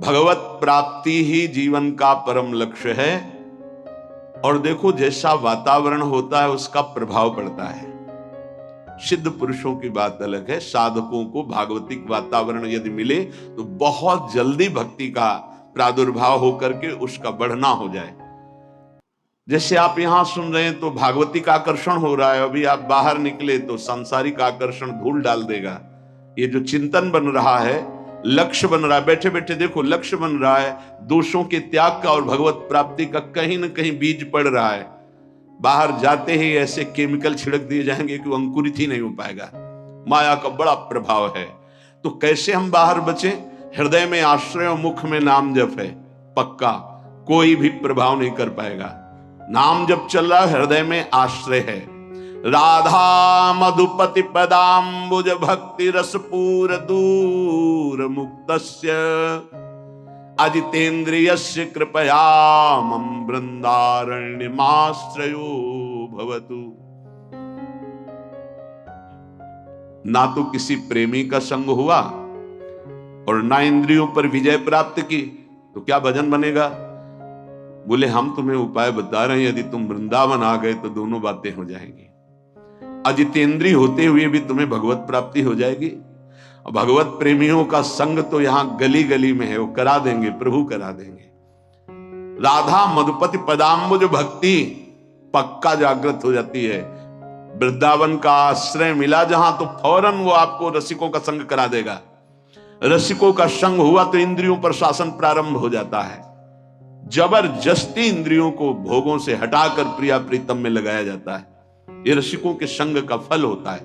भगवत प्राप्ति ही जीवन का परम लक्ष्य है। और देखो जैसा वातावरण होता है उसका प्रभाव पड़ता है। सिद्ध पुरुषों की बात अलग है, साधकों को भागवतिक वातावरण यदि मिले तो बहुत जल्दी भक्ति का प्रादुर्भाव होकर के उसका बढ़ना हो जाए। जैसे आप यहां सुन रहे हैं तो भागवतिक आकर्षण हो रहा है, अभी आप बाहर निकले तो सांसारिक आकर्षण धूल डाल देगा। ये जो चिंतन बन रहा है, लक्ष्य बन रहा है, बैठे बैठे देखो लक्ष्य बन रहा है, दोषों के त्याग का और भगवत प्राप्ति का कहीं ना कहीं बीज पड़ रहा है। बाहर जाते ही ऐसे केमिकल छिड़क दिए जाएंगे कि वो अंकुरित ही नहीं हो पाएगा। माया का बड़ा प्रभाव है। तो कैसे हम बाहर बचे? हृदय में आश्रय और मुख में नाम जप है, पक्का कोई भी प्रभाव नहीं कर पाएगा। नाम जप चल रहा है, हृदय में आश्रय है। राधा मधुपति पदाम्बुज भक्ति रसपूर दूर मुक्तस्य अजितेन्द्रियस्य कृपया मम वृंदारण्यमाश्रयो भवतु। ना तो किसी प्रेमी का संग हुआ और ना इंद्रियों पर विजय प्राप्त की, तो क्या भजन बनेगा? बोले हम तुम्हें उपाय बता रहे हैं, यदि तुम वृंदावन आ गए तो दोनों बातें हो जाएंगी। अजितेंद्रिय होते हुए भी तुम्हें भगवत प्राप्ति हो जाएगी। भगवत प्रेमियों का संग तो यहां गली गली में है, वो करा देंगे, प्रभु करा देंगे। राधा मधुपति पदाम्बुज भक्ति पक्का जागृत हो जाती है। वृंदावन का आश्रय मिला जहां तो फौरन वो आपको रसिकों का संग करा देगा। रसिकों का संग हुआ तो इंद्रियों पर शासन प्रारंभ हो जाता है। जबरदस्ती इंद्रियों को भोगों से हटाकर प्रिया प्रीतम में लगाया जाता है। ये रसिकों के संग का फल होता है।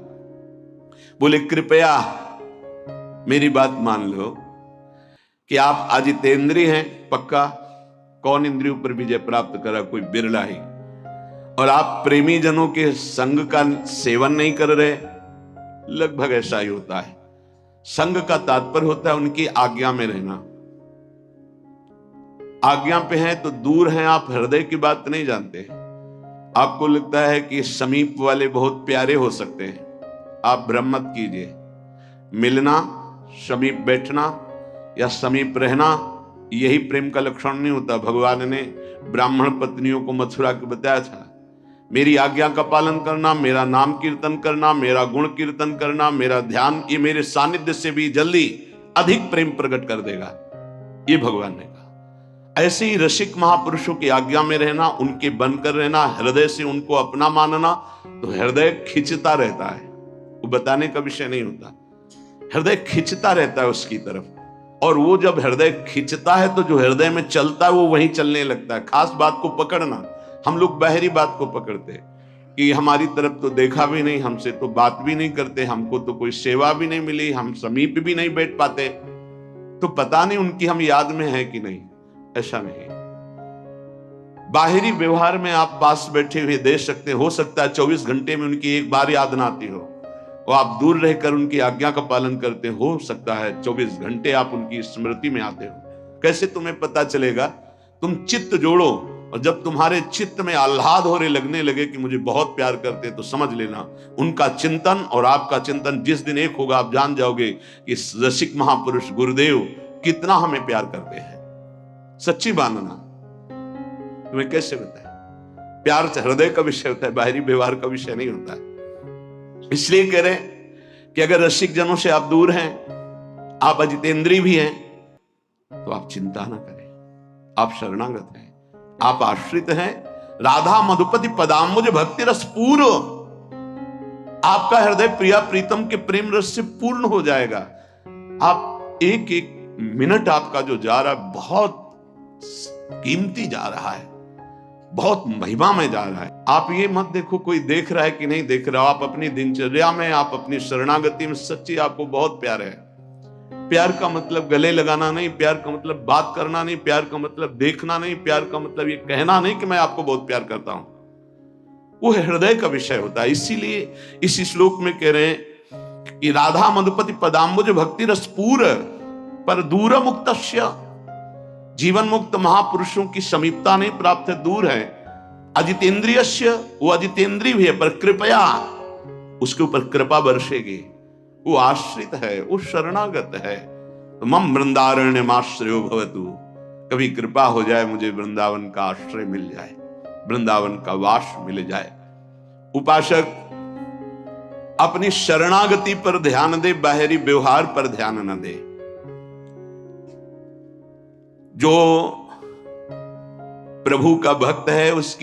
बोले कृपया मेरी बात मान लो कि आप अजितेंद्रिय हैं, पक्का। कौन इंद्रियों पर विजय प्राप्त करा? कोई बिरला ही। और आप प्रेमी जनों के संग का सेवन नहीं कर रहे, लगभग ऐसा ही होता है। संग का तात्पर्य होता है उनकी आज्ञा में रहना। आज्ञा पे हैं तो दूर हैं आप, हृदय की बात नहीं जानते। आपको लगता है कि समीप वाले बहुत प्यारे हो सकते हैं, आप भ्रम मत कीजिए। मिलना, समीप बैठना या समीप रहना, यही प्रेम का लक्षण नहीं होता। भगवान ने ब्राह्मण पत्नियों को मथुरा के बताया था, मेरी आज्ञा का पालन करना, मेरा नाम कीर्तन करना, मेरा गुण कीर्तन करना, मेरा ध्यान, ये मेरे सानिध्य से भी जल्दी अधिक प्रेम प्रकट कर देगा। ये भगवान ने कहा। ऐसे ही रसिक महापुरुषों की आज्ञा में रहना, उनके बनकर रहना, हृदय से उनको अपना मानना, तो हृदय खिंचता रहता है। वो बताने का विषय नहीं होता, हृदय खिंचता रहता है उसकी तरफ। और वो जब हृदय खिंचता है तो जो हृदय में चलता है वो वहीं चलने लगता है। खास बात को पकड़ना। हम लोग बाहरी बात को पकड़ते कि हमारी तरफ तो देखा भी नहीं, हमसे तो बात भी नहीं करते, हमको तो कोई सेवा भी नहीं मिली, हम समीप भी नहीं बैठ पाते, तो पता नहीं उनकी हम याद में है कि नहीं। ऐसा नहीं। बाहरी व्यवहार में आप पास बैठे हुए देख सकते, हो सकता है 24 घंटे में उनकी एक बार याद ना आती हो, और आप दूर रहकर उनकी आज्ञा का पालन करते हो सकता है 24 घंटे आप उनकी स्मृति में आते हो। कैसे तुम्हें पता चलेगा? तुम चित्त जोड़ो, और जब तुम्हारे चित्त में आह्लाद हो रहे लगने लगे कि मुझे बहुत प्यार करते हैं, तो समझ लेना उनका चिंतन और आपका चिंतन जिस दिन एक होगा, आप जान जाओगे कि रसिक महापुरुष गुरुदेव कितना हमें प्यार करते हैं। सच्ची मानना। तुम्हें कैसे बताए? प्यार हृदय का विषय होता है, बाहरी व्यवहार का विषय नहीं होता है। इसलिए कह रहे कि अगर रसिक जनों से आप दूर हैं, आप अजितेंद्रिय भी हैं, तो आप चिंता ना करें, आप शरणागत हैं, आप आश्रित हैं। राधा मधुपति पदाम्बुज भक्ति रस पूर्ण, आपका हृदय प्रिया प्रीतम के प्रेम रस से पूर्ण हो जाएगा। आप एक एक मिनट आपका जो जा रहा है बहुत कीमती जा रहा है, बहुत महिमा में जा रहा है। आप ये मत देखो कोई देख रहा है कि नहीं देख रहा, आप अपनी दिनचर्या में, आप अपनी शरणागति में सच्ची आपको बहुत प्यार है। प्यार का मतलब गले लगाना नहीं, प्यार का मतलब बात करना नहीं, प्यार का मतलब देखना नहीं, प्यार का मतलब ये कहना नहीं कि मैं आपको बहुत प्यार करता हूं। वो हृदय का विषय होता है। इसीलिए इसी श्लोक में कह रहे हैं कि राधा मधुपति पदाम्बुज भक्ति रसपूर पर दूर मुक्तस्य, जीवन मुक्त महापुरुषों की समीपता नहीं प्राप्त है, दूर है। अजितेंद्रियस्य, वो अजितेंद्रिय भी है, पर कृपया उसके ऊपर कृपा बरसेगी। वो आश्रित है, वो शरणागत है, तो मम वृंदारण्यमाश्रयो भवतु, कभी कृपा हो जाए मुझे वृंदावन का आश्रय मिल जाए, वृंदावन का वास मिल जाए। उपासक अपनी शरणागति पर ध्यान दे, बाहरी व्यवहार पर ध्यान न दे। जो प्रभु का भक्त है उसकी